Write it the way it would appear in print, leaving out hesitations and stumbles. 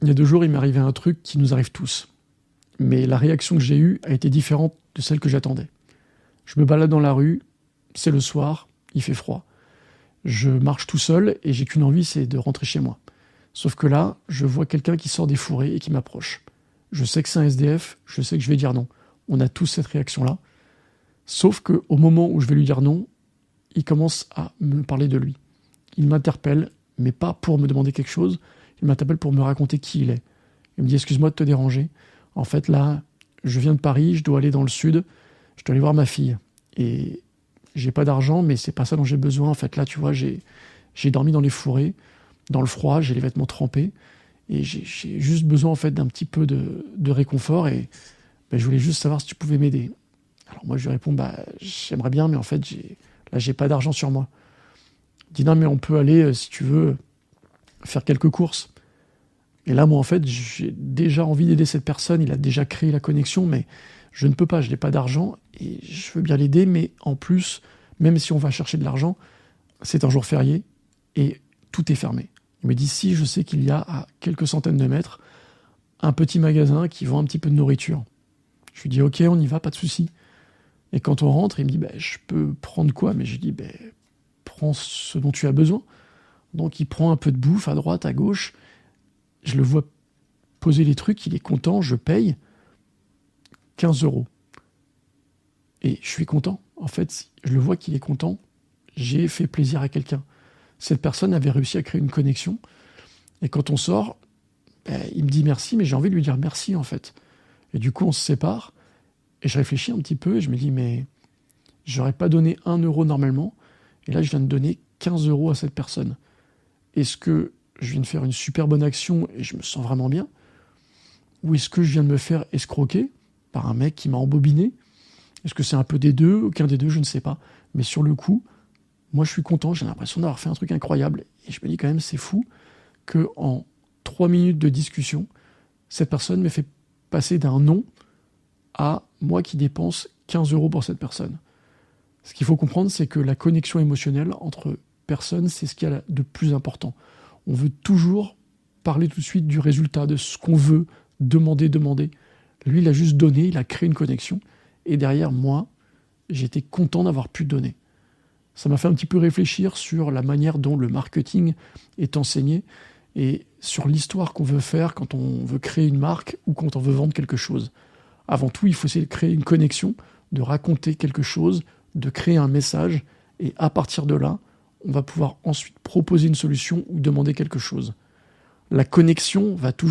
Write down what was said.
Il y a 2 jours, il m'est arrivé un truc qui nous arrive tous. Mais la réaction que j'ai eue a été différente de celle que j'attendais. Je me balade dans la rue, c'est le soir, il fait froid. Je marche tout seul et j'ai qu'une envie, c'est de rentrer chez moi. Sauf que là, je vois quelqu'un qui sort des fourrés et qui m'approche. Je sais que c'est un SDF, je sais que je vais dire non. On a tous cette réaction-là. Sauf qu'au moment où je vais lui dire non, il commence à me parler de lui. Il m'interpelle, mais pas pour me demander quelque chose. Il m'interpelle pour me raconter qui il est. Il me dit « Excuse-moi de te déranger. En fait, là, je viens de Paris, je dois aller dans le sud, je dois aller voir ma fille. Et j'ai pas d'argent, mais c'est pas ça dont j'ai besoin. En fait, là, tu vois, j'ai dormi dans les fourrés, dans le froid, j'ai les vêtements trempés. Et j'ai juste besoin, en fait, d'un petit peu de réconfort. Et je voulais juste savoir si tu pouvais m'aider. » Alors moi, je lui réponds « J'aimerais bien, mais en fait, j'ai pas d'argent sur moi. » Il dit « Non, mais on peut aller, si tu veux, faire quelques courses. » Et là, moi, en fait, j'ai déjà envie d'aider cette personne. Il a déjà créé la connexion, mais je ne peux pas. Je n'ai pas d'argent et je veux bien l'aider. Mais en plus, même si on va chercher de l'argent, c'est un jour férié et tout est fermé. Il me dit, si, je sais qu'il y a à quelques centaines de mètres un petit magasin qui vend un petit peu de nourriture. Je lui dis, ok, on y va, pas de souci. Et quand on rentre, il me dit, je peux prendre quoi? Mais je lui dis, prends ce dont tu as besoin. Donc il prend un peu de bouffe à droite, à gauche. Je le vois poser les trucs, il est content, je paye 15 €. Et je suis content. En fait, je le vois qu'il est content. J'ai fait plaisir à quelqu'un. Cette personne avait réussi à créer une connexion. Et quand on sort, il me dit merci, mais j'ai envie de lui dire merci, en fait. Et du coup, on se sépare. Et je réfléchis un petit peu et je me dis, mais j'aurais pas donné 1 € normalement. Et là, je viens de donner 15 € à cette personne. Est-ce que je viens de faire une super bonne action et je me sens vraiment bien? Ou est-ce que je viens de me faire escroquer par un mec qui m'a embobiné? Est-ce que c'est un peu des deux? Aucun des deux, je ne sais pas. Mais sur le coup, moi je suis content, j'ai l'impression d'avoir fait un truc incroyable. Et je me dis quand même, c'est fou qu'en 3 minutes de discussion, cette personne me fait passer d'un non à moi qui dépense 15 € pour cette personne. Ce qu'il faut comprendre, c'est que la connexion émotionnelle entre personnes, c'est ce qu'il y a de plus important. On veut toujours parler tout de suite du résultat, de ce qu'on veut, demander. Lui, il a juste donné, il a créé une connexion. Et derrière, moi, j'étais content d'avoir pu donner. Ça m'a fait un petit peu réfléchir sur la manière dont le marketing est enseigné et sur l'histoire qu'on veut faire quand on veut créer une marque ou quand on veut vendre quelque chose. Avant tout, il faut essayer de créer une connexion, de raconter quelque chose, de créer un message. Et à partir de là, on va pouvoir ensuite proposer une solution ou demander quelque chose. La connexion va toujours